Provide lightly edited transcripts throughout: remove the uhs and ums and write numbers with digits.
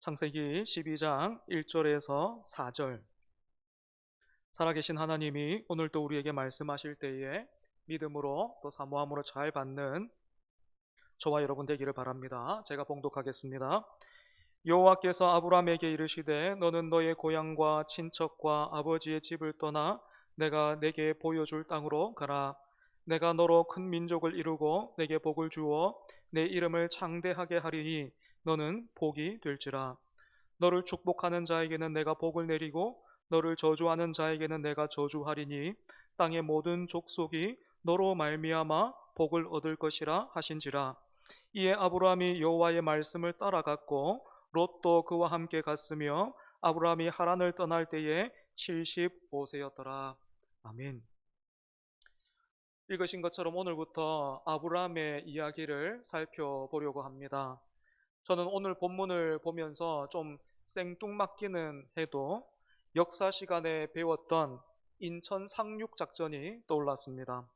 창세기 12장 1절에서 4절. 살아계신 하나님이 오늘도 우리에게 말씀하실 때에 믿음으로 또 사모함으로 잘 받는 저와 여러분 되기를 바랍니다. 제가 봉독하겠습니다. 여호와께서 아브라함에게 이르시되 너는 너의 고향과 친척과 아버지의 집을 떠나 내가 내게 보여줄 땅으로 가라. 내가 너로 큰 민족을 이루고 내게 복을 주어 내 이름을 창대하게 하리니 너는 복이 될지라. 너를 축복하는 자에게는 내가 복을 내리고 너를 저주하는 자에게는 내가 저주하리니 땅의 모든 족속이 너로 말미암아 복을 얻을 것이라 하신지라. 이에 아브라함이 여호와의 말씀을 따라갔고 롯도 그와 함께 갔으며 아브라함이 하란을 떠날 때에 75세였더라. 아멘. 읽으신 것처럼 오늘부터 아브라함의 이야기를 살펴보려고 합니다. 저는 오늘 본문을 보면서 좀 생뚱맞기는 해도 역사 시간에 배웠던 인천 상륙 작전이 떠올랐습니다.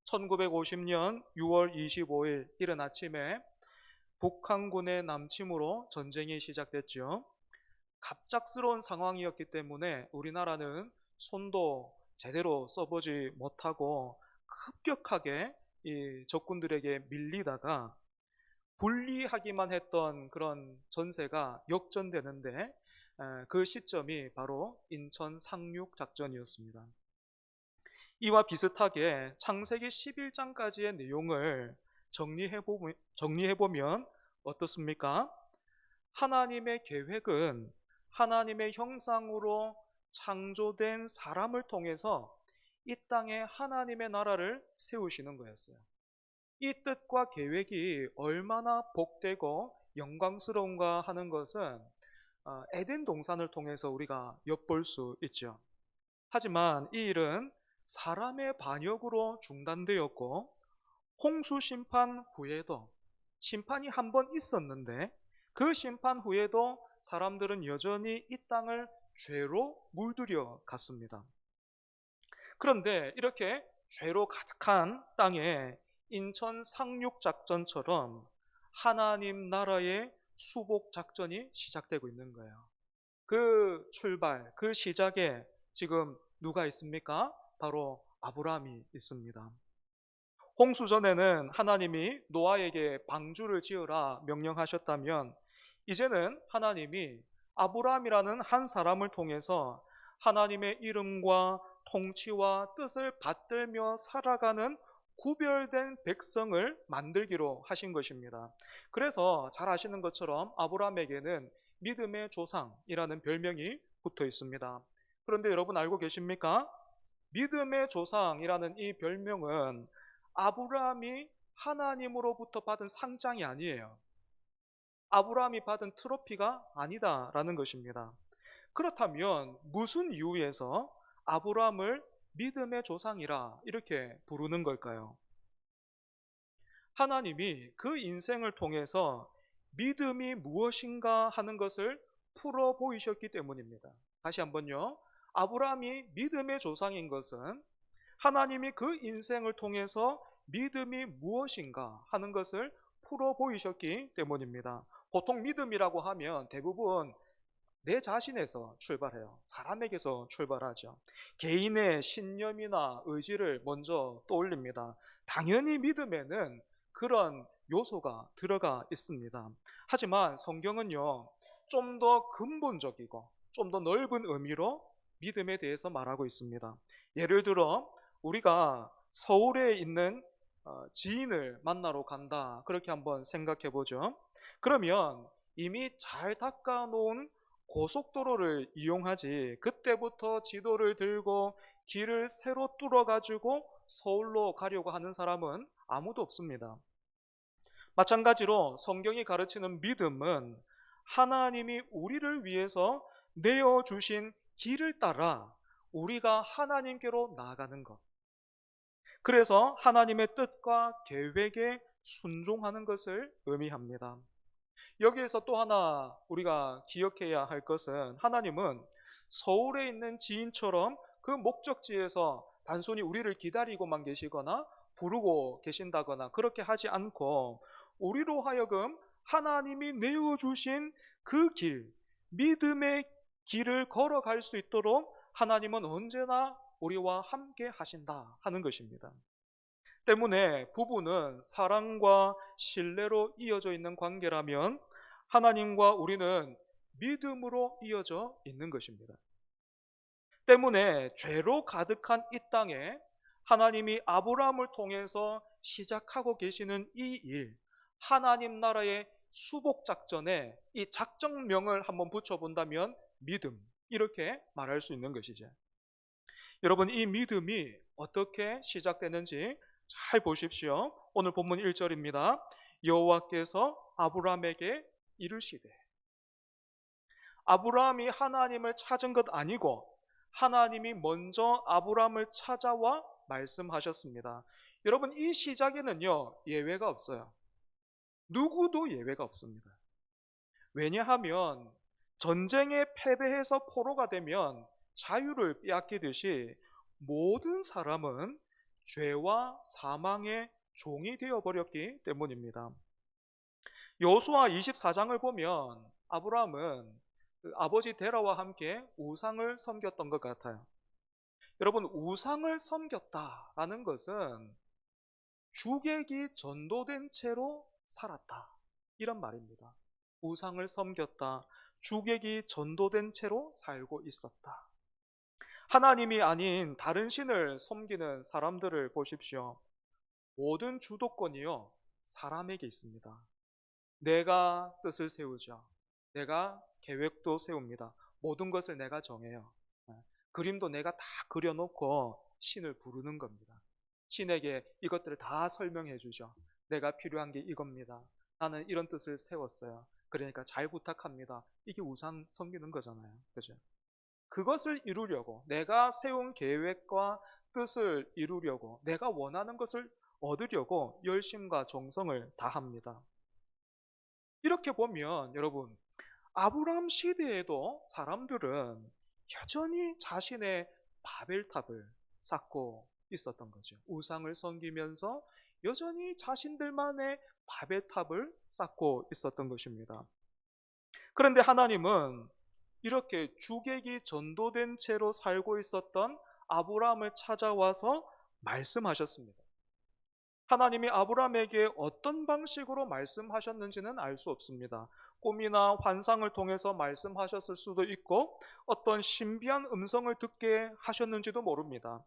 1950년 6월 25일 이른 아침에 북한군의 남침으로 전쟁이 시작됐죠. 갑작스러운 상황이었기 때문에 우리나라는 손도 제대로 써보지 못하고 급격하게 이 적군들에게 밀리다가 분리하기만 했던 그런 전세가 역전되는데 그 시점이 바로 인천 상륙 작전이었습니다. 이와 비슷하게 창세기 11장까지의 내용을 정리해보면 어떻습니까? 하나님의 계획은 하나님의 형상으로 창조된 사람을 통해서 이 땅에 하나님의 나라를 세우시는 거였어요. 이 뜻과 계획이 얼마나 복되고 영광스러운가 하는 것은 에덴 동산을 통해서 우리가 엿볼 수 있죠. 하지만 이 일은 사람의 반역으로 중단되었고 홍수 심판 후에도 심판이 한 번 있었는데 그 심판 후에도 사람들은 여전히 이 땅을 죄로 물들여 갔습니다. 그런데 이렇게 죄로 가득한 땅에 인천 상륙 작전처럼 하나님 나라의 수복 작전이 시작되고 있는 거예요. 그 출발, 그 시작에 지금 누가 있습니까? 바로 아브라함이 있습니다. 홍수 전에는 하나님이 노아에게 방주를 지으라 명령하셨다면 이제는 하나님이 아브라함이라는 한 사람을 통해서 하나님의 이름과 통치와 뜻을 받들며 살아가는 구별된 백성을 만들기로 하신 것입니다. 그래서 잘 아시는 것처럼 아브라함에게는 믿음의 조상이라는 별명이 붙어 있습니다. 그런데 여러분 알고 계십니까? 믿음의 조상이라는 이 별명은 아브라함이 하나님으로부터 받은 상장이 아니에요. 아브라함이 받은 트로피가 아니다라는 것입니다. 그렇다면 무슨 이유에서 아브라함을 믿음의 조상이라 이렇게 부르는 걸까요? 하나님이 그 인생을 통해서 믿음이 무엇인가 하는 것을 풀어 보이셨기 때문입니다. 다시 한번요. 아브라함이 믿음의 조상인 것은 하나님이 그 인생을 통해서 믿음이 무엇인가 하는 것을 풀어 보이셨기 때문입니다. 보통 믿음이라고 하면 대부분 내 자신에서 출발해요. 사람에게서 출발하죠. 개인의 신념이나 의지를 먼저 떠올립니다. 당연히 믿음에는 그런 요소가 들어가 있습니다. 하지만 성경은요, 좀 더 근본적이고 좀 더 넓은 의미로 믿음에 대해서 말하고 있습니다. 예를 들어 우리가 서울에 있는 지인을 만나러 간다. 그렇게 한번 생각해 보죠. 그러면 이미 잘 닦아놓은 고속도로를 이용하지 그때부터 지도를 들고 길을 새로 뚫어가지고 서울로 가려고 하는 사람은 아무도 없습니다. 마찬가지로 성경이 가르치는 믿음은 하나님이 우리를 위해서 내어주신 길을 따라 우리가 하나님께로 나아가는 것. 그래서 하나님의 뜻과 계획에 순종하는 것을 의미합니다. 여기에서 또 하나 우리가 기억해야 할 것은 하나님은 서울에 있는 지인처럼 그 목적지에서 단순히 우리를 기다리고만 계시거나 부르고 계신다거나 그렇게 하지 않고 우리로 하여금 하나님이 내어주신 그 길, 믿음의 길을 걸어갈 수 있도록 하나님은 언제나 우리와 함께 하신다 하는 것입니다. 때문에 부부는 사랑과 신뢰로 이어져 있는 관계라면 하나님과 우리는 믿음으로 이어져 있는 것입니다. 때문에 죄로 가득한 이 땅에 하나님이 아브라함을 통해서 시작하고 계시는 이 일, 하나님 나라의 수복 작전에 이 작전명을 한번 붙여본다면 믿음, 이렇게 말할 수 있는 것이죠. 여러분, 이 믿음이 어떻게 시작되는지 잘 보십시오. 오늘 본문 1절입니다. 여호와께서 아브라함에게 이르시되. 아브라함이 하나님을 찾은 것 아니고 하나님이 먼저 아브라함을 찾아와 말씀하셨습니다. 여러분, 이 시작에는요, 예외가 없어요. 누구도 예외가 없습니다. 왜냐하면 전쟁에 패배해서 포로가 되면 자유를 빼앗기듯이 모든 사람은 죄와 사망의 종이 되어버렸기 때문입니다. 여호수아 24장을 보면 아브라함은 아버지 데라와 함께 우상을 섬겼던 것 같아요. 여러분, 우상을 섬겼다라는 것은 주객이 전도된 채로 살았다, 이런 말입니다. 우상을 섬겼다, 주객이 전도된 채로 살고 있었다. 하나님이 아닌 다른 신을 섬기는 사람들을 보십시오. 모든 주도권이요, 사람에게 있습니다. 내가 뜻을 세우죠. 내가 계획도 세웁니다. 모든 것을 내가 정해요. 그림도 내가 다 그려놓고 신을 부르는 겁니다. 신에게 이것들을 다 설명해 주죠. 내가 필요한 게 이겁니다. 나는 이런 뜻을 세웠어요. 그러니까 잘 부탁합니다. 이게 우상 섬기는 거잖아요. 그죠? 그것을 이루려고, 내가 세운 계획과 뜻을 이루려고, 내가 원하는 것을 얻으려고 열심과 정성을 다합니다. 이렇게 보면 여러분, 아브라함 시대에도 사람들은 여전히 자신의 바벨탑을 쌓고 있었던 거죠. 우상을 섬기면서 여전히 자신들만의 바벨탑을 쌓고 있었던 것입니다. 그런데 하나님은 이렇게 주객이 전도된 채로 살고 있었던 아브라함을 찾아와서 말씀하셨습니다. 하나님이 아브라함에게 어떤 방식으로 말씀하셨는지는 알 수 없습니다. 꿈이나 환상을 통해서 말씀하셨을 수도 있고 어떤 신비한 음성을 듣게 하셨는지도 모릅니다.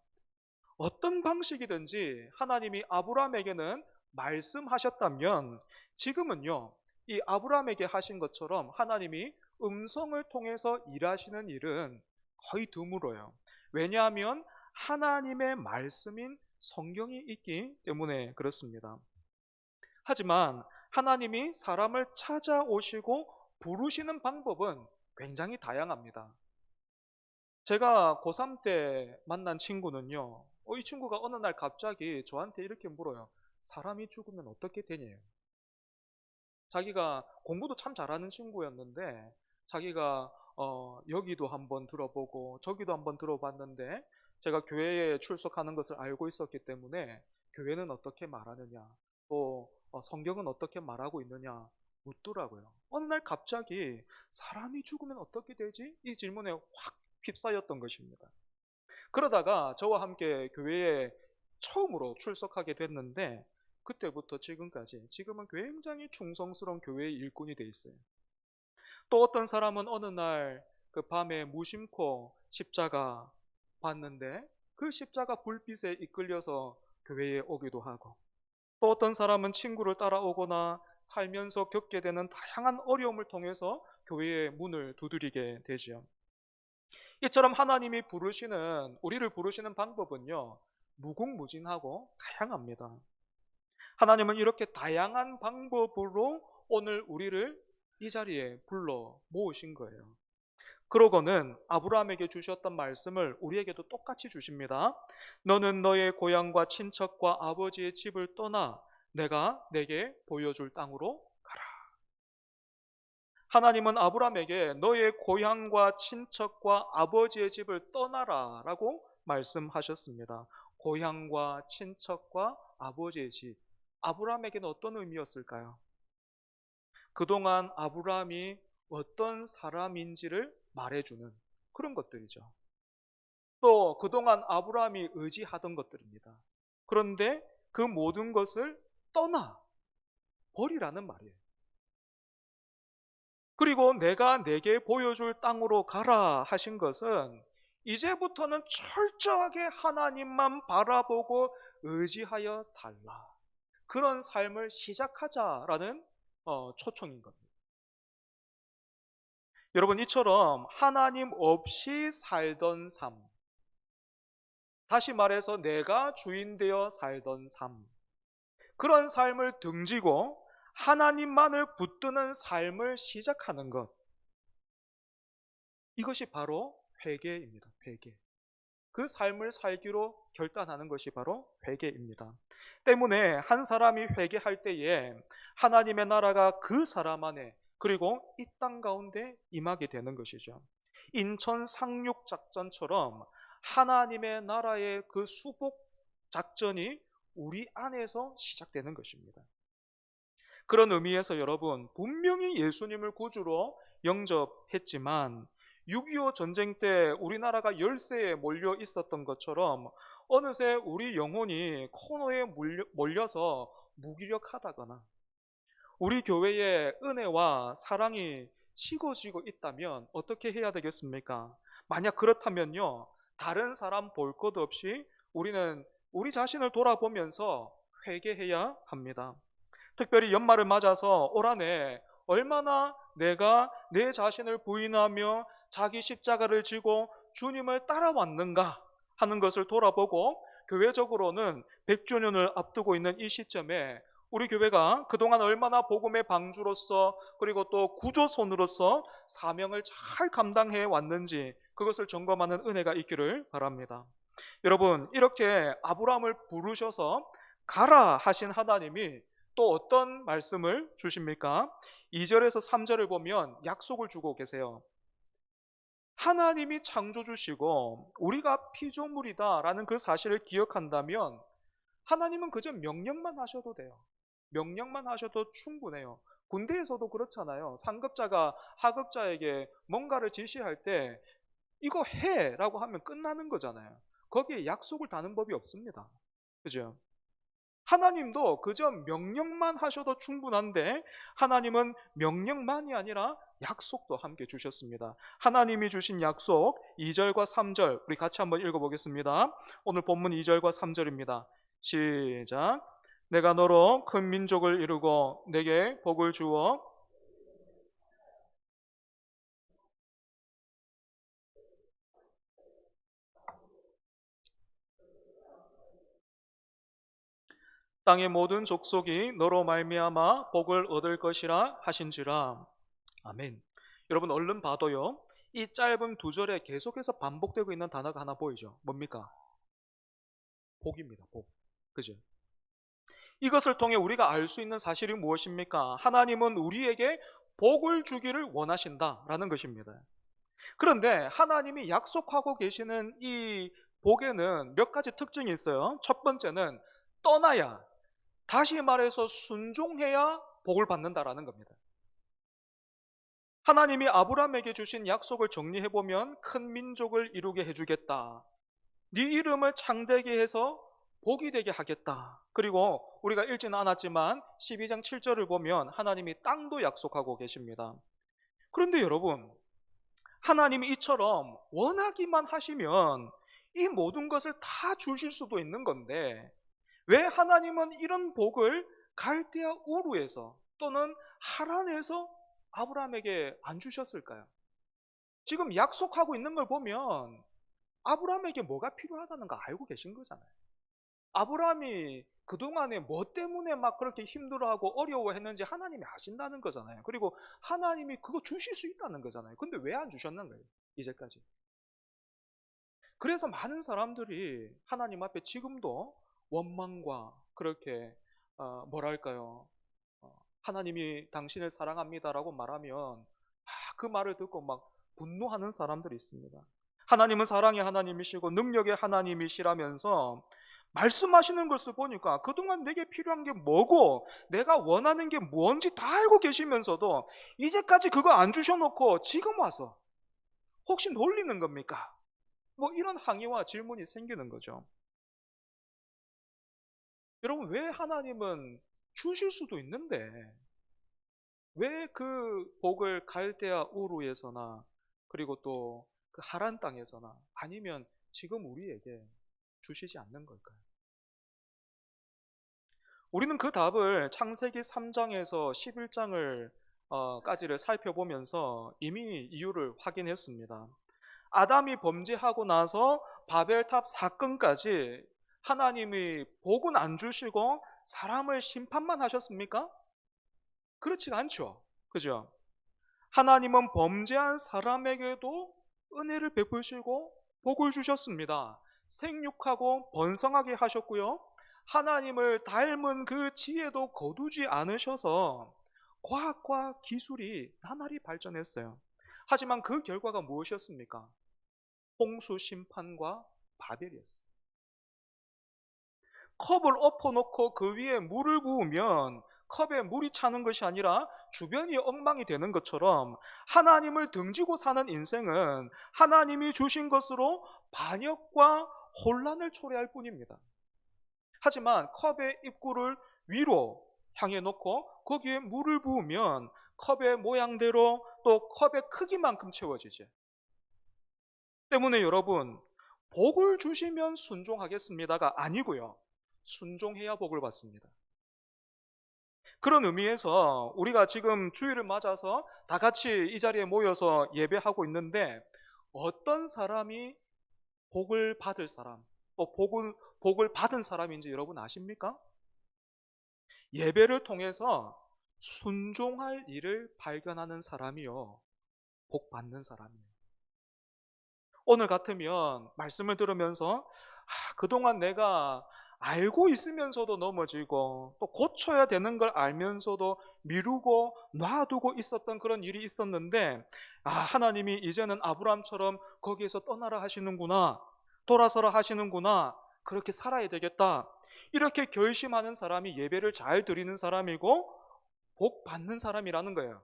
어떤 방식이든지 하나님이 아브라함에게는 말씀하셨다면 지금은요, 이 아브라함에게 하신 것처럼 하나님이 음성을 통해서 일하시는 일은 거의 드물어요. 왜냐하면 하나님의 말씀인 성경이 있기 때문에 그렇습니다. 하지만 하나님이 사람을 찾아오시고 부르시는 방법은 굉장히 다양합니다. 제가 고3 때 만난 친구는요, 이 친구가 어느 날 갑자기 저한테 이렇게 물어요. 사람이 죽으면 어떻게 되냐요? 자기가 공부도 참 잘하는 친구였는데 자기가 여기도 한번 들어보고 저기도 한번 들어봤는데 제가 교회에 출석하는 것을 알고 있었기 때문에 교회는 어떻게 말하느냐, 또 성경은 어떻게 말하고 있느냐 묻더라고요. 어느 날 갑자기 사람이 죽으면 어떻게 되지? 이 질문에 확 휩싸였던 것입니다. 그러다가 저와 함께 교회에 처음으로 출석하게 됐는데 그때부터 지금까지 지금은 굉장히 충성스러운 교회의 일꾼이 돼 있어요. 또 어떤 사람은 어느 날 그 밤에 무심코 십자가 봤는데 그 십자가 불빛에 이끌려서 교회에 오기도 하고, 또 어떤 사람은 친구를 따라오거나 살면서 겪게 되는 다양한 어려움을 통해서 교회의 문을 두드리게 되지요. 이처럼 하나님이 우리를 부르시는 방법은요, 무궁무진하고 다양합니다. 하나님은 이렇게 다양한 방법으로 오늘 우리를 이 자리에 불러 모으신 거예요. 그러고는 아브라함에게 주셨던 말씀을 우리에게도 똑같이 주십니다. 너는 너의 고향과 친척과 아버지의 집을 떠나 내가 내게 보여줄 땅으로 가라. 하나님은 아브라함에게 너의 고향과 친척과 아버지의 집을 떠나라 라고 말씀하셨습니다. 고향과 친척과 아버지의 집, 아브라함에게는 어떤 의미였을까요? 그동안 아브라함이 어떤 사람인지를 말해주는 그런 것들이죠. 또 그동안 아브라함이 의지하던 것들입니다. 그런데 그 모든 것을 떠나 버리라는 말이에요. 그리고 내가 내게 보여줄 땅으로 가라 하신 것은 이제부터는 철저하게 하나님만 바라보고 의지하여 살라. 그런 삶을 시작하자라는 초청인 겁니다. 여러분, 이처럼 하나님 없이 살던 삶, 다시 말해서 내가 주인 되어 살던 삶, 그런 삶을 등지고 하나님만을 붙드는 삶을 시작하는 것, 이것이 바로 회개입니다. 회개. 그 삶을 살기로 결단하는 것이 바로 회개입니다. 때문에 한 사람이 회개할 때에 하나님의 나라가 그 사람 안에, 그리고 이 땅 가운데 임하게 되는 것이죠. 인천 상륙 작전처럼 하나님의 나라의 그 수복 작전이 우리 안에서 시작되는 것입니다. 그런 의미에서 여러분, 분명히 예수님을 구주로 영접했지만 6.25 전쟁 때 우리나라가 열세에 몰려 있었던 것처럼 어느새 우리 영혼이 코너에 몰려서 무기력하다거나 우리 교회의 은혜와 사랑이 식어지고 있다면 어떻게 해야 되겠습니까? 만약 그렇다면요, 다른 사람 볼 것 없이 우리는 우리 자신을 돌아보면서 회개해야 합니다. 특별히 연말을 맞아서 올 한해 얼마나 내가 내 자신을 부인하며 자기 십자가를 지고 주님을 따라왔는가 하는 것을 돌아보고, 교회적으로는 100주년을 앞두고 있는 이 시점에 우리 교회가 그동안 얼마나 복음의 방주로서 그리고 또 구조손으로서 사명을 잘 감당해 왔는지 그것을 점검하는 은혜가 있기를 바랍니다. 여러분, 이렇게 아브라함을 부르셔서 가라 하신 하나님이 또 어떤 말씀을 주십니까? 2절에서 3절을 보면 약속을 주고 계세요. 하나님이 창조주시고 우리가 피조물이다라는 그 사실을 기억한다면 하나님은 그저 명령만 하셔도 돼요. 명령만 하셔도 충분해요. 군대에서도 그렇잖아요. 상급자가 하급자에게 뭔가를 지시할 때 이거 해라고 하면 끝나는 거잖아요. 거기에 약속을 다는 법이 없습니다. 그죠? 하나님도 그저 명령만 하셔도 충분한데 하나님은 명령만이 아니라 약속도 함께 주셨습니다. 하나님이 주신 약속 2절과 3절 우리 같이 한번 읽어보겠습니다. 오늘 본문 2절과 3절입니다. 시작. 내가 너로 큰 민족을 이루고 내게 복을 주어 땅의 모든 족속이 너로 말미암아 복을 얻을 것이라 하신지라. 아멘. 여러분, 얼른 봐도요, 이 짧은 2절에 계속해서 반복되고 있는 단어가 하나 보이죠. 뭡니까? 복입니다. 복. 그죠? 이것을 통해 우리가 알 수 있는 사실이 무엇입니까? 하나님은 우리에게 복을 주기를 원하신다라는 것입니다. 그런데 하나님이 약속하고 계시는 이 복에는 몇 가지 특징이 있어요. 첫 번째는 떠나야, 다시 말해서 순종해야 복을 받는다라는 겁니다. 하나님이 아브라함에게 주신 약속을 정리해보면 큰 민족을 이루게 해주겠다. 네 이름을 창대게 해서 복이 되게 하겠다. 그리고 우리가 읽지는 않았지만 12장 7절을 보면 하나님이 땅도 약속하고 계십니다. 그런데 여러분, 하나님이 이처럼 원하기만 하시면 이 모든 것을 다 주실 수도 있는 건데 왜 하나님은 이런 복을 갈대아 우르에서 또는 하란에서 아브라함에게 안 주셨을까요? 지금 약속하고 있는 걸 보면 아브라함에게 뭐가 필요하다는 거 알고 계신 거잖아요. 아브라함이 그동안에 뭐 때문에 막 그렇게 힘들어하고 어려워했는지 하나님이 아신다는 거잖아요. 그리고 하나님이 그거 주실 수 있다는 거잖아요. 근데 왜 안 주셨는 거예요? 이제까지. 그래서 많은 사람들이 하나님 앞에 지금도 원망과 그렇게 뭐랄까요, 하나님이 당신을 사랑합니다라고 말하면 그 말을 듣고 막 분노하는 사람들이 있습니다. 하나님은 사랑의 하나님이시고 능력의 하나님이시라면서 말씀하시는 것을 보니까 그동안 내게 필요한 게 뭐고 내가 원하는 게 뭔지 다 알고 계시면서도 이제까지 그거 안 주셔놓고 지금 와서 혹시 놀리는 겁니까? 뭐 이런 항의와 질문이 생기는 거죠. 여러분, 왜 하나님은 주실 수도 있는데 왜 그 복을 갈대아 우르에서나 그리고 또 그 하란 땅에서나 아니면 지금 우리에게 주시지 않는 걸까요? 우리는 그 답을 창세기 3장에서 11장을 까지를 살펴보면서 이미 이유를 확인했습니다. 아담이 범죄하고 나서 바벨탑 사건까지 하나님이 복은 안 주시고 사람을 심판만 하셨습니까? 그렇지가 않죠. 그죠? 하나님은 범죄한 사람에게도 은혜를 베푸시고 복을 주셨습니다. 생육하고 번성하게 하셨고요. 하나님을 닮은 그 지혜도 거두지 않으셔서 과학과 기술이 나날이 발전했어요. 하지만 그 결과가 무엇이었습니까? 홍수 심판과 바벨이었어요. 컵을 엎어놓고 그 위에 물을 부으면 컵에 물이 차는 것이 아니라 주변이 엉망이 되는 것처럼 하나님을 등지고 사는 인생은 하나님이 주신 것으로 반역과 혼란을 초래할 뿐입니다. 하지만 컵의 입구를 위로 향해 놓고 거기에 물을 부으면 컵의 모양대로 또 컵의 크기만큼 채워지지. 때문에 여러분, 복을 주시면 순종하겠습니다가 아니고요. 순종해야 복을 받습니다. 그런 의미에서 우리가 지금 주일을 맞아서 다 같이 이 자리에 모여서 예배하고 있는데 어떤 사람이 복을 받을 사람, 또 복을 받은 사람인지 여러분 아십니까? 예배를 통해서 순종할 일을 발견하는 사람이요, 복 받는 사람이에요. 오늘 같으면 말씀을 들으면서 그동안 내가 알고 있으면서도 넘어지고 또 고쳐야 되는 걸 알면서도 미루고 놔두고 있었던 그런 일이 있었는데 하나님이 이제는 아브라함처럼 거기에서 떠나라 하시는구나, 돌아서라 하시는구나, 그렇게 살아야 되겠다, 이렇게 결심하는 사람이 예배를 잘 드리는 사람이고 복 받는 사람이라는 거예요.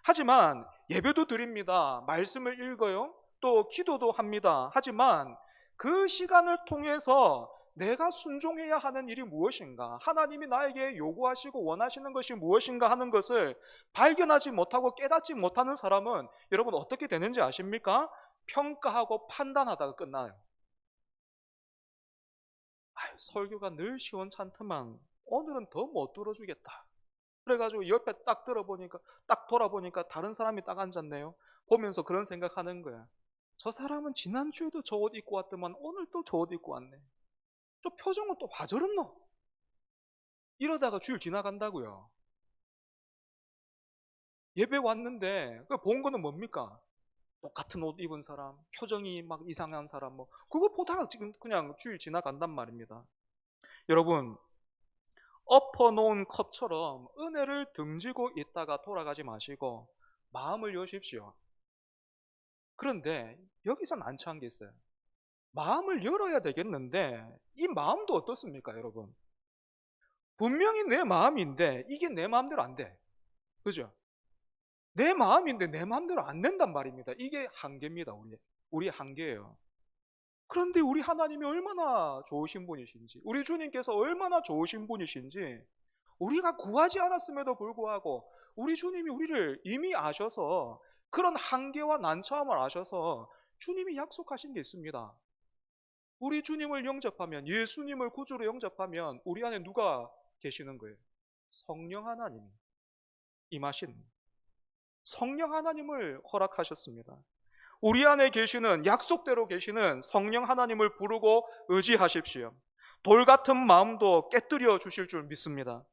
하지만 예배도 드립니다. 말씀을 읽어요. 또 기도도 합니다. 하지만 그 시간을 통해서 내가 순종해야 하는 일이 무엇인가, 하나님이 나에게 요구하시고 원하시는 것이 무엇인가 하는 것을 발견하지 못하고 깨닫지 못하는 사람은 여러분 어떻게 되는지 아십니까? 평가하고 판단하다가 끝나요. 설교가 늘 시원찮더만 오늘은 더 못 들어주겠다. 그래가지고 옆에 딱 돌아보니까 다른 사람이 딱 앉았네요. 보면서 그런 생각하는 거야. 저 사람은 지난주에도 저 옷 입고 왔더만 오늘 또 저 옷 입고 왔네. 저 표정은 또 와 저렇노? 이러다가 주일 지나간다고요. 예배 왔는데 본 거는 뭡니까? 똑같은 옷 입은 사람, 표정이 막 이상한 사람, 그거 보다가 지금 그냥 주일 지나간단 말입니다. 여러분, 엎어놓은 컵처럼 은혜를 등지고 있다가 돌아가지 마시고 마음을 여십시오. 그런데 여기서 난처한 게 있어요. 마음을 열어야 되겠는데 이 마음도 어떻습니까, 여러분? 분명히 내 마음인데 이게 내 마음대로 안 돼. 그죠? 내 마음인데 내 마음대로 안 된단 말입니다. 이게 한계입니다. 우리의 한계예요. 그런데 우리 하나님이 얼마나 좋으신 분이신지, 우리 주님께서 얼마나 좋으신 분이신지 우리가 구하지 않았음에도 불구하고 우리 주님이 우리를 이미 아셔서 그런 한계와 난처함을 아셔서 주님이 약속하신 게 있습니다. 우리 주님을 영접하면, 예수님을 구주로 영접하면 우리 안에 누가 계시는 거예요? 성령 하나님이 임하시는, 성령 하나님을 허락하셨습니다. 우리 안에 계시는, 약속대로 계시는 성령 하나님을 부르고 의지하십시오. 돌 같은 마음도 깨뜨려 주실 줄 믿습니다.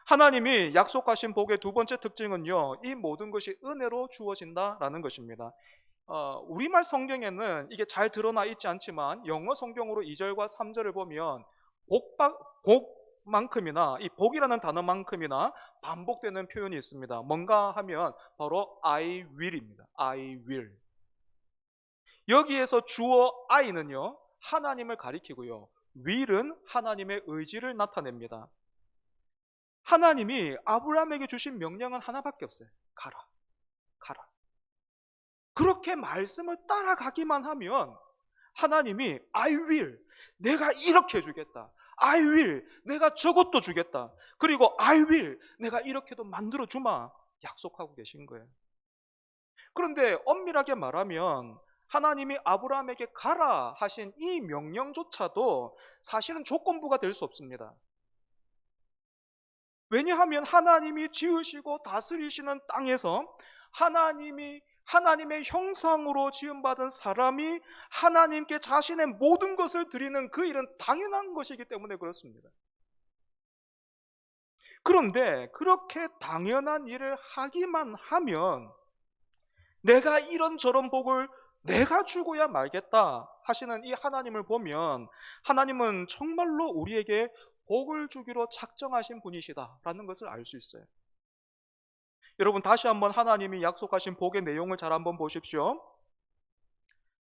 하나님이 약속하신 복의 두 번째 특징은요, 이 모든 것이 은혜로 주어진다라는 것입니다. 우리말 성경에는 이게 잘 드러나 있지 않지만 영어 성경으로 2절과 3절을 보면 복만큼이나 이 복이라는 단어만큼이나 반복되는 표현이 있습니다. 뭔가 하면 바로 I will입니다. I will. 여기에서 주어 I는요, 하나님을 가리키고요, will은 하나님의 의지를 나타냅니다. 하나님이 아브라함에게 주신 명령은 하나밖에 없어요. 가라, 가라. 그렇게 말씀을 따라가기만 하면 하나님이 I will, 내가 이렇게 주겠다. I will, 내가 저것도 주겠다. 그리고 I will, 내가 이렇게도 만들어주마 약속하고 계신 거예요. 그런데 엄밀하게 말하면 하나님이 아브라함에게 가라 하신 이 명령조차도 사실은 조건부가 될 수 없습니다. 왜냐하면 하나님이 지으시고 다스리시는 땅에서 하나님의 형상으로 지음받은 사람이 하나님께 자신의 모든 것을 드리는 그 일은 당연한 것이기 때문에 그렇습니다. 그런데 그렇게 당연한 일을 하기만 하면 내가 이런저런 복을 내가 주고야 말겠다 하시는 이 하나님을 보면 하나님은 정말로 우리에게 복을 주기로 작정하신 분이시다라는 것을 알 수 있어요. 여러분 다시 한번 하나님이 약속하신 복의 내용을 잘 한번 보십시오.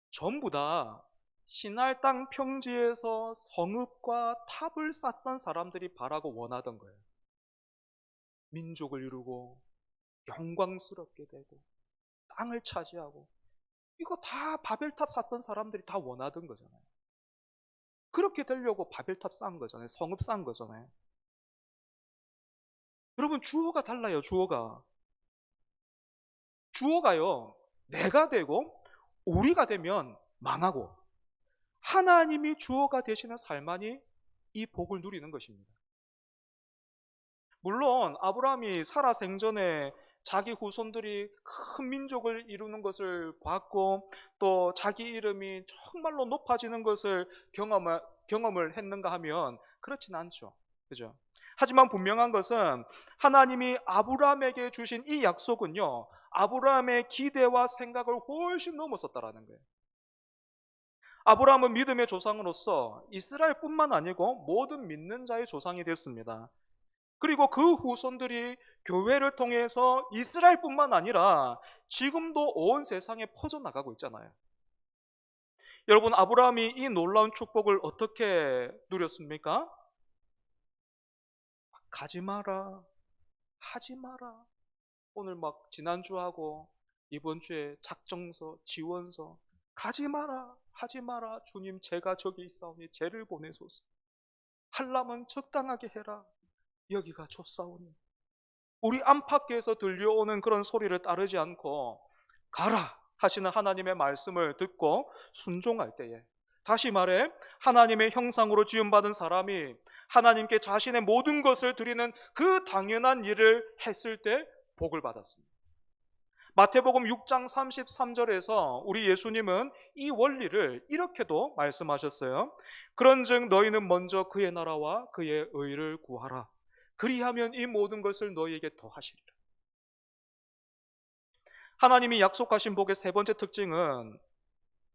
전부 다 시날 땅 평지에서 성읍과 탑을 쌓던 사람들이 바라고 원하던 거예요. 민족을 이루고 영광스럽게 되고 땅을 차지하고, 이거 다 바벨탑 쌓던 사람들이 다 원하던 거잖아요. 그렇게 되려고 바벨탑 쌓은 거잖아요. 성읍 쌓은 거잖아요. 여러분 주어가 달라요. 주어가요 내가 되고 우리가 되면 망하고, 하나님이 주어가 되시는 삶만이 이 복을 누리는 것입니다. 물론 아브라함이 살아 생전에 자기 후손들이 큰 민족을 이루는 것을 봤고 또 자기 이름이 정말로 높아지는 것을 경험을 했는가 하면 그렇진 않죠. 그죠? 하지만 분명한 것은 하나님이 아브라함에게 주신 이 약속은요, 아브라함의 기대와 생각을 훨씬 넘었었다라는 거예요. 아브라함은 믿음의 조상으로서 이스라엘뿐만 아니고 모든 믿는 자의 조상이 됐습니다. 그리고 그 후손들이 교회를 통해서 이스라엘뿐만 아니라 지금도 온 세상에 퍼져나가고 있잖아요. 여러분 아브라함이 이 놀라운 축복을 어떻게 누렸습니까? 가지 마라, 하지 마라. 오늘 막 지난주하고 이번 주에 작정서, 지원서, 가지 마라, 하지 마라. 주님 제가 저기 있사오니 죄를 보내소서. 하려면 적당하게 해라. 여기가 좋사오니. 우리 안팎에서 들려오는 그런 소리를 따르지 않고 가라 하시는 하나님의 말씀을 듣고 순종할 때에, 다시 말해 하나님의 형상으로 지음받은 사람이 하나님께 자신의 모든 것을 드리는 그 당연한 일을 했을 때 복을 받았습니다. 마태복음 6장 33절에서 우리 예수님은 이 원리를 이렇게도 말씀하셨어요. 그런즉 너희는 먼저 그의 나라와 그의 의를 구하라. 그리하면 이 모든 것을 너희에게 더하시리라. 하나님이 약속하신 복의 세 번째 특징은,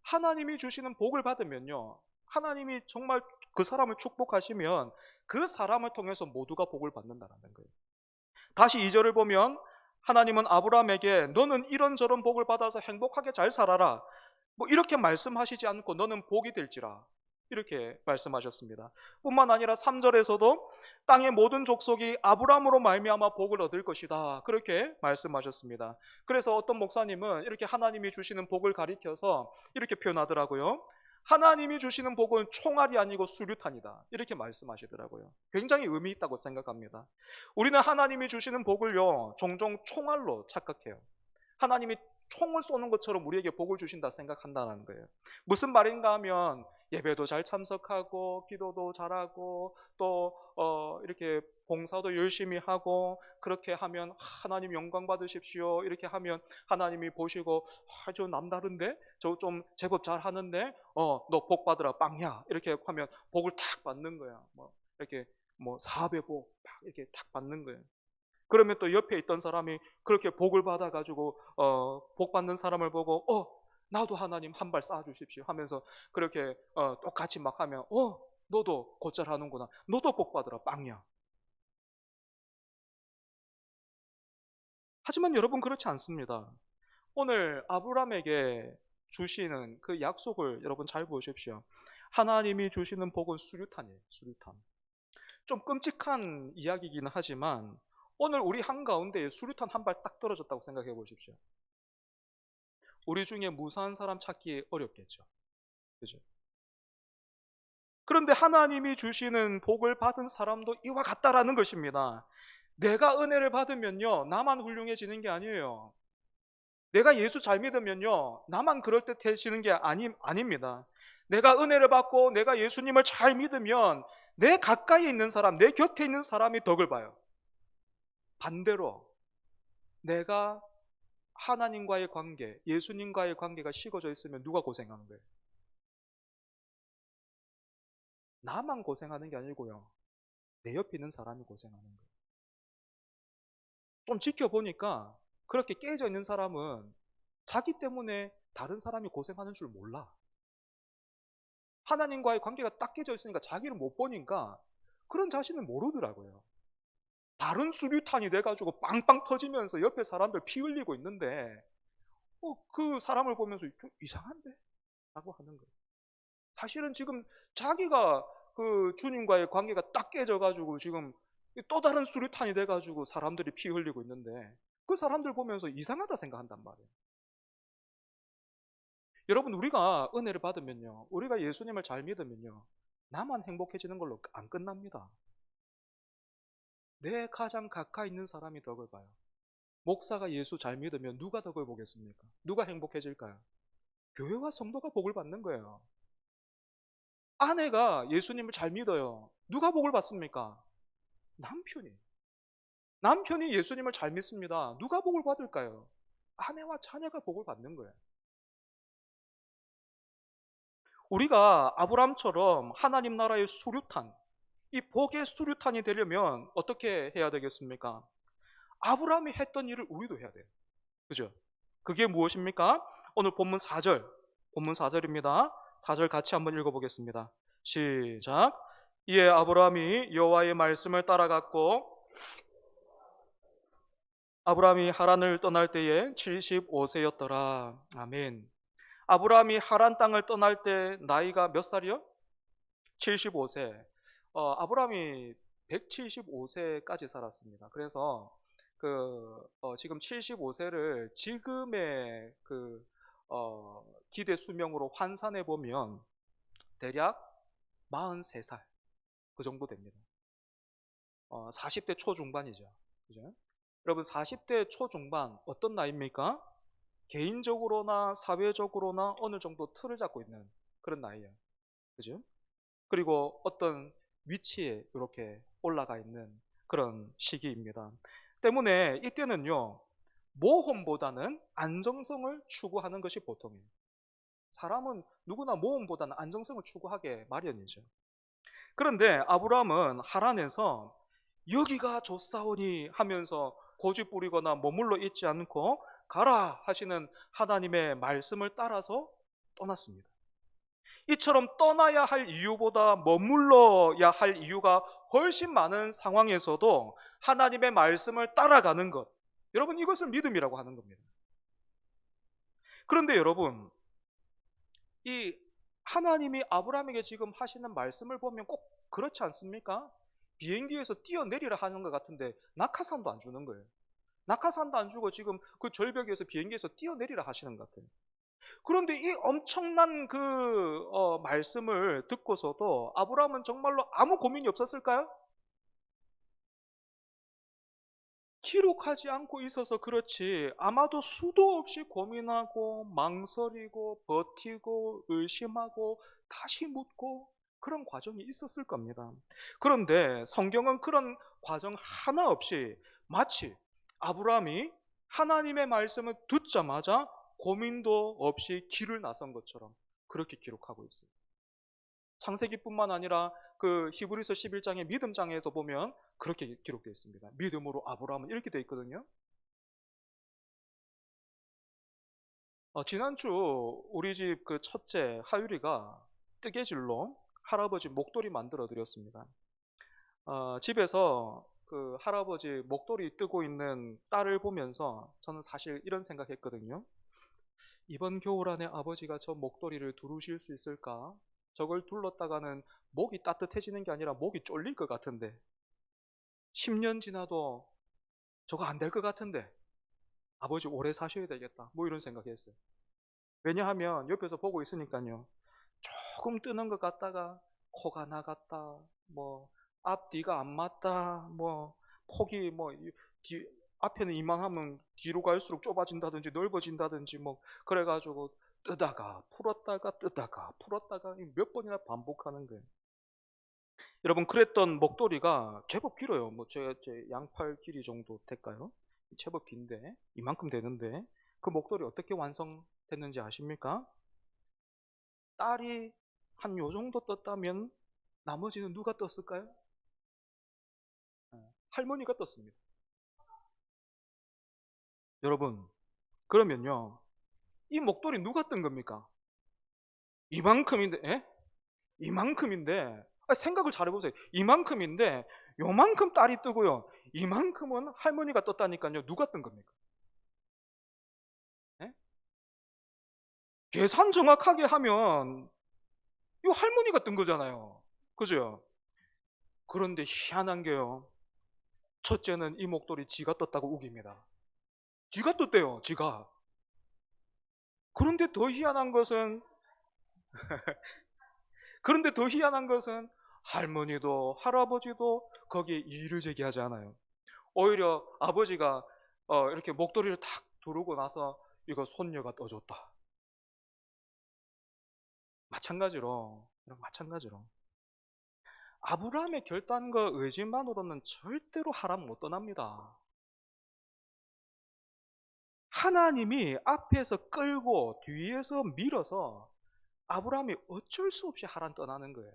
하나님이 주시는 복을 받으면요, 하나님이 정말 그 사람을 축복하시면 그 사람을 통해서 모두가 복을 받는다는 거예요. 다시 2절을 보면 하나님은 아브라함에게 너는 이런저런 복을 받아서 행복하게 잘 살아라 뭐 이렇게 말씀하시지 않고 너는 복이 될지라 이렇게 말씀하셨습니다. 뿐만 아니라 3절에서도 땅의 모든 족속이 아브라함으로 말미암아 복을 얻을 것이다 그렇게 말씀하셨습니다. 그래서 어떤 목사님은 이렇게 하나님이 주시는 복을 가리켜서 이렇게 표현하더라고요. 하나님이 주시는 복은 총알이 아니고 수류탄이다 이렇게 말씀하시더라고요. 굉장히 의미 있다고 생각합니다. 우리는 하나님이 주시는 복을요 종종 총알로 착각해요. 하나님이 총을 쏘는 것처럼 우리에게 복을 주신다 생각한다는 거예요. 무슨 말인가 하면 예배도 잘 참석하고 기도도 잘하고 또 이렇게 봉사도 열심히 하고 그렇게 하면 하나님 영광 받으십시오 이렇게 하면 하나님이 보시고 저 남다른데 저 좀 제법 잘하는데 너 복 받으라 빵야 이렇게 하면 복을 탁 받는 거야. 뭐 이렇게 뭐 4배 복 이렇게 탁 받는 거예요. 그러면 또 옆에 있던 사람이 그렇게 복을 받아가지고 복 받는 사람을 보고 나도 하나님 한 발 쏴주십시오 하면서 그렇게 똑같이 막 하면 너도 곧잘 하는구나. 너도 복 받으라 빵야. 하지만 여러분 그렇지 않습니다. 오늘 아브라함에게 주시는 그 약속을 여러분 잘 보십시오. 하나님이 주시는 복은 수류탄이에요. 수류탄. 좀 끔찍한 이야기이긴 하지만 오늘 우리 한가운데에 수류탄 한 발 딱 떨어졌다고 생각해 보십시오. 우리 중에 무사한 사람 찾기 어렵겠죠. 그죠? 그런데 하나님이 주시는 복을 받은 사람도 이와 같다라는 것입니다. 내가 은혜를 받으면요, 나만 훌륭해지는 게 아니에요. 내가 예수 잘 믿으면요, 나만 그럴듯해지는 게 아닙니다. 내가 은혜를 받고 내가 예수님을 잘 믿으면 내 가까이 있는 사람, 내 곁에 있는 사람이 덕을 봐요. 반대로 내가 하나님과의 관계, 예수님과의 관계가 식어져 있으면 누가 고생하는 거예요? 나만 고생하는 게 아니고요, 내 옆에 있는 사람이 고생하는 거예요. 좀 지켜보니까 그렇게 깨져 있는 사람은 자기 때문에 다른 사람이 고생하는 줄 몰라. 하나님과의 관계가 딱 깨져 있으니까 자기를 못 보니까 그런 자신을 모르더라고요. 다른 수류탄이 돼가지고 빵빵 터지면서 옆에 사람들 피 흘리고 있는데 그 사람을 보면서 좀 이상한데? 라고 하는 거예요. 사실은 지금 자기가 그 주님과의 관계가 딱 깨져가지고 지금 또 다른 수류탄이 돼가지고 사람들이 피 흘리고 있는데 그 사람들 보면서 이상하다 생각한단 말이에요. 여러분, 우리가 은혜를 받으면요, 우리가 예수님을 잘 믿으면요, 나만 행복해지는 걸로 안 끝납니다. 내 가장 가까이 있는 사람이 덕을 봐요. 목사가 예수 잘 믿으면 누가 덕을 보겠습니까? 누가 행복해질까요? 교회와 성도가 복을 받는 거예요. 아내가 예수님을 잘 믿어요. 누가 복을 받습니까? 남편이. 남편이 예수님을 잘 믿습니다. 누가 복을 받을까요? 아내와 자녀가 복을 받는 거예요. 우리가 아브람처럼 하나님 나라의 수류탄, 이 복의 수류탄이 되려면 어떻게 해야 되겠습니까? 아브라함이 했던 일을 우리도 해야 돼요. 그죠? 그게 무엇입니까? 오늘 본문 4절, 본문 4절입니다. 4절 같이 한번 읽어보겠습니다. 시작. 이에 아브라함이 여호와의 말씀을 따라갔고 아브라함이 하란을 떠날 때에 75세였더라. 아멘. 아브라함이 하란 땅을 떠날 때 나이가 몇 살이요? 75세. 아브라함이 175세까지 살았습니다. 그래서 지금 75세를 지금의 기대 수명으로 환산해 보면 대략 43살 그 정도 됩니다. 40대 초중반이죠. 그죠? 여러분, 40대 초중반 어떤 나이입니까? 개인적으로나 사회적으로나 어느 정도 틀을 잡고 있는 그런 나이예요. 그죠? 그리고 어떤 위치에 이렇게 올라가 있는 그런 시기입니다. 때문에 이때는요, 모험보다는 안정성을 추구하는 것이 보통이에요. 사람은 누구나 모험보다는 안정성을 추구하게 마련이죠. 그런데 아브라함은 하란에서 여기가 좋사오니 하면서 고집 부리거나 머물러 있지 않고 가라 하시는 하나님의 말씀을 따라서 떠났습니다. 이처럼 떠나야 할 이유보다 머물러야 할 이유가 훨씬 많은 상황에서도 하나님의 말씀을 따라가는 것, 여러분, 이것을 믿음이라고 하는 겁니다. 그런데 여러분, 이 하나님이 아브라함에게 지금 하시는 말씀을 보면 꼭 그렇지 않습니까? 비행기에서 뛰어내리라 하는 것 같은데 낙하산도 안 주는 거예요. 낙하산도 안 주고 지금 그 절벽에서 비행기에서 뛰어내리라 하시는 것 같아요. 그런데 이 엄청난 말씀을 듣고서도 아브라함은 정말로 아무 고민이 없었을까요? 기록하지 않고 있어서 그렇지 아마도 수도 없이 고민하고 망설이고 버티고 의심하고 다시 묻고 그런 과정이 있었을 겁니다. 그런데 성경은 그런 과정 하나 없이 마치 아브라함이 하나님의 말씀을 듣자마자 고민도 없이 길을 나선 것처럼 그렇게 기록하고 있어요. 창세기뿐만 아니라 그 히브리서 11장의 믿음장에도 보면 그렇게 기록되어 있습니다. 믿음으로 아브라함은 이렇게 되어 있거든요. 지난주 우리 집 그 첫째 하율이가 뜨개질로 할아버지 목도리 만들어 드렸습니다. 집에서 그 할아버지 목도리 뜨고 있는 딸을 보면서 저는 사실 이런 생각했거든요. 이번 겨울 안에 아버지가 저 목도리를 두르실 수 있을까? 저걸 둘렀다가는 목이 따뜻해지는 게 아니라 목이 쫄릴 것 같은데, 10년 지나도 저거 안 될 것 같은데, 아버지 오래 사셔야 되겠다, 뭐 이런 생각했어요. 왜냐하면 옆에서 보고 있으니까요, 조금 뜨는 것 같다가 코가 나갔다, 뭐 앞뒤가 안 맞다, 뭐 폭이 뭐 앞에는 이만하면 뒤로 갈수록 좁아진다든지 넓어진다든지 뭐 그래가지고 뜨다가 풀었다가 뜨다가 풀었다가 몇 번이나 반복하는 거예요. 여러분, 그랬던 목도리가 제법 길어요. 뭐 제 양팔 길이 정도 될까요? 제법 긴데, 이만큼 되는데, 그 목도리 어떻게 완성됐는지 아십니까? 딸이 한 요 정도 떴다면 나머지는 누가 떴을까요? 할머니가 떴습니다. 여러분, 그러면요, 이 목도리 누가 뜬 겁니까? 이만큼인데, 에? 이만큼인데, 생각을 잘 해보세요. 이만큼인데 요만큼 딸이 뜨고요, 이만큼은 할머니가 떴다니까요. 누가 뜬 겁니까? 에? 계산 정확하게 하면 이거 할머니가 뜬 거잖아요. 그죠? 그런데 희한한 게요, 첫째는 이 목도리 지가 떴다고 우깁니다. 지가 떴대요, 지가. 그런데 더 희한한 것은 그런데 더 희한한 것은 할머니도 할아버지도 거기에 이의를 제기하지 않아요. 오히려 아버지가 이렇게 목도리를 탁 두르고 나서 이거 손녀가 떠줬다. 마찬가지로 아브라함의 결단과 의지만으로는 절대로 하람 못 떠납니다. 하나님이 앞에서 끌고 뒤에서 밀어서 아브라함이 어쩔 수 없이 하란 떠나는 거예요.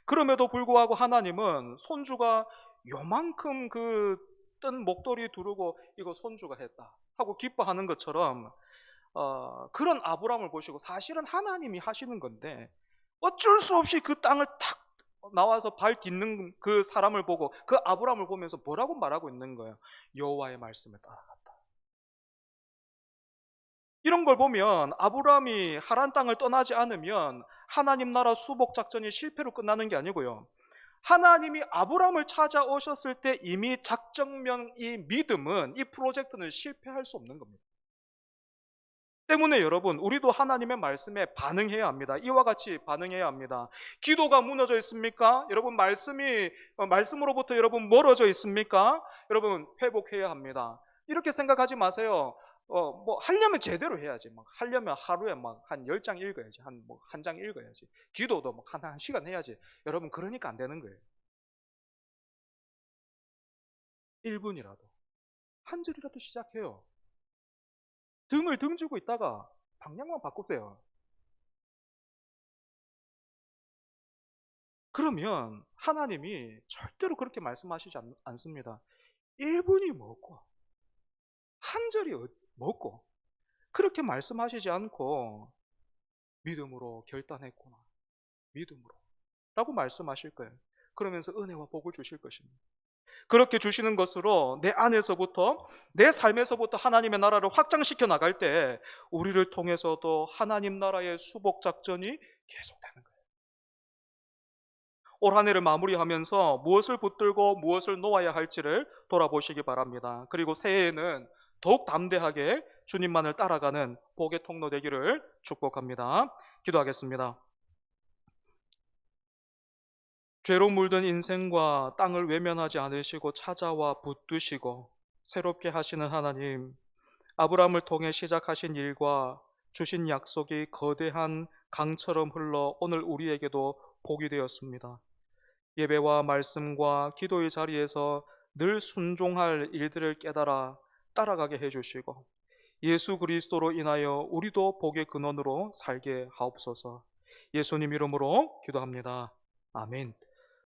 그럼에도 불구하고 하나님은 손주가 요만큼 그 뜬 목도리 두르고 이거 손주가 했다 하고 기뻐하는 것처럼, 그런 아브라함을 보시고, 사실은 하나님이 하시는 건데 어쩔 수 없이 그 땅을 탁 나와서 발 딛는 그 사람을 보고, 그 아브라함을 보면서 뭐라고 말하고 있는 거예요? 여호와의 말씀을 따라갔다. 이런 걸 보면 아브라함이 하란 땅을 떠나지 않으면 하나님 나라 수복 작전이 실패로 끝나는 게 아니고요, 하나님이 아브라함을 찾아오셨을 때 이미 작정명 이 믿음은, 이 프로젝트는 실패할 수 없는 겁니다. 때문에 여러분, 우리도 하나님의 말씀에 반응해야 합니다. 이와 같이 반응해야 합니다. 기도가 무너져 있습니까? 여러분, 말씀으로부터 여러분 멀어져 있습니까? 여러분, 회복해야 합니다. 이렇게 생각하지 마세요. 뭐 하려면 제대로 해야지. 막 하려면 하루에 막 한 10장 읽어야지. 한 장 읽어야지. 기도도 막 한 시간 해야지. 여러분, 그러니까 안 되는 거예요. 1분이라도, 한 절이라도 시작해요. 등을 등지고 있다가 방향만 바꾸세요. 그러면 하나님이 절대로 그렇게 말씀하시지 않습니다. 1분이 먹고 한 절이 먹고 그렇게 말씀하시지 않고, 믿음으로 결단했구나, 믿음으로 라고 말씀하실 거예요. 그러면서 은혜와 복을 주실 것입니다. 그렇게 주시는 것으로 내 안에서부터, 내 삶에서부터 하나님의 나라를 확장시켜 나갈 때 우리를 통해서도 하나님 나라의 수복 작전이 계속되는 거예요. 올 한 해를 마무리하면서 무엇을 붙들고 무엇을 놓아야 할지를 돌아보시기 바랍니다. 그리고 새해에는 더욱 담대하게 주님만을 따라가는 복의 통로 되기를 축복합니다. 기도하겠습니다. 죄로 물든 인생과 땅을 외면하지 않으시고 찾아와 붙드시고 새롭게 하시는 하나님, 아브라함을 통해 시작하신 일과 주신 약속이 거대한 강처럼 흘러 오늘 우리에게도 복이 되었습니다. 예배와 말씀과 기도의 자리에서 늘 순종할 일들을 깨달아 따라가게 해주시고, 예수 그리스도로 인하여 우리도 복의 근원으로 살게 하옵소서. 예수님 이름으로 기도합니다. 아멘.